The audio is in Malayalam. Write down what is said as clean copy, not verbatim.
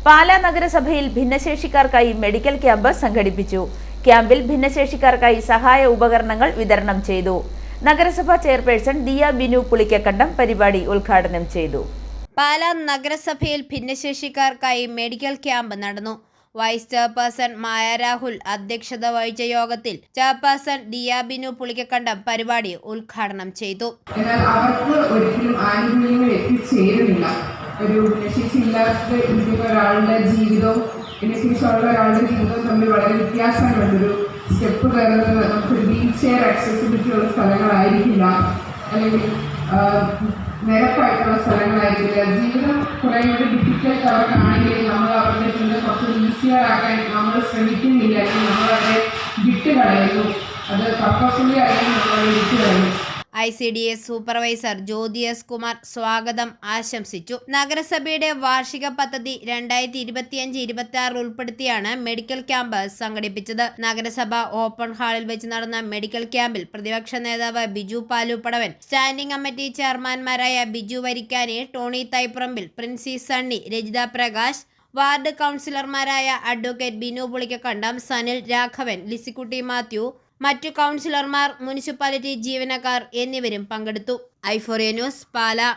പാലാ നഗരസഭയിൽ ഭിന്നശേഷിക്കാർക്കായി മെഡിക്കൽ ക്യാമ്പ് സംഘടിപ്പിച്ചു. ക്യാമ്പിൽ ഭിന്നശേഷിക്കാർക്കായി സഹായ ഉപകരണങ്ങൾ വിതരണം ചെയ്തു. നഗരസഭാ ചെയർപേഴ്സൺ ദിയ ബിനു പുളിക്കക്കണ്ടം പരിപാടി ഉദ്ഘാടനം ചെയ്തു. പാലാ നഗരസഭയിൽ ഭിന്നശേഷിക്കാർക്കായി മെഡിക്കൽ ക്യാമ്പ് നടന്നു. വൈസ് ചെയർപേഴ്സൺ മായ രാഹുൽ അധ്യക്ഷത വഹിച്ച യോഗത്തിൽ ചെയർപേഴ്സൺ ദിയ ബിനു പുളിക്കക്കണ്ടം പരിപാടി ഉദ്ഘാടനം ചെയ്തു. അവർക്ക് ഒരിക്കലും ആനുകൂല്യങ്ങൾ എത്തിച്ചേരുന്നില്ല. ഒരു ഭിന്നശേഷിയില്ലാത്ത ഒരാളുടെ ജീവിതവും ഭിന്നശേഷിയുള്ള ഒരാളുടെ ജീവിതവും തമ്മിൽ വളരെ വ്യത്യാസങ്ങളുണ്ട്. ഒരു സ്റ്റെപ്പ് കയറുന്നത് നമുക്കൊരു വീൽ ചെയർ ആക്സസിബിലിറ്റി ഉള്ള സ്ഥലങ്ങളായിരിക്കില്ല, അല്ലെങ്കിൽ നിരപ്പായിട്ടുള്ള സ്ഥലങ്ങളായിരിക്കില്ല. ജീവിതം കുറേ കൂടി ഡിഫിക്കൽട്ട് അവർക്കാണെങ്കിൽ നമ്മൾ അവരുടെ ജീവിതം കുറച്ച് ഈസിയർ ആക്കാൻ നമ്മൾ ശ്രമിക്കുന്നില്ല, അല്ലെങ്കിൽ നമ്മളവരെ വിട്ടുകളയുന്നു. അത് പർപ്പസ്ഫുള്ളി ആയിരിക്കും നമ്മൾ വിട്ടുകളയുന്നു. ICDS supervisor Jyothi S Kumar സ്വാഗതം ആശംസിച്ചു. നഗരസഭയുടെ വാർഷിക പദ്ധതി 2025-26 ഉൾപ്പെടുത്തിയാണ് മെഡിക്കൽ ക്യാമ്പ് സംഘടിപ്പിച്ചത്. നഗരസഭ ഓപ്പൺ ഹാളിൽ വെച്ച് നടന്ന മെഡിക്കൽ ക്യാമ്പിൽ പ്രതിപക്ഷ നേതാവ് ബിജു പാലുപ്പടവൻ, സ്റ്റാൻഡിംഗ് കമ്മിറ്റി ചെയർമാൻമാരായ ബിജു വരിക്കാനി, ടോണി തൈപ്രമ്പിൽ, പ്രിൻസി സണ്ണി, രജിത പ്രകാശ്, വാർഡ് കൗൺസിലർമാരായ അഡ്വക്കേറ്റ് ബിനു പുളിക്കക്കണ്ടം, സനിൽ രാഘവൻ, ലിസിക്കുട്ടി മാത്യു, മറ്റു കൗൺസിലർമാർ, മുനിസിപ്പാലിറ്റി ജീവനക്കാർ എന്നിവരും പങ്കെടുത്തു. ഐഫോറിയ ന്യൂസ്, പാലാ.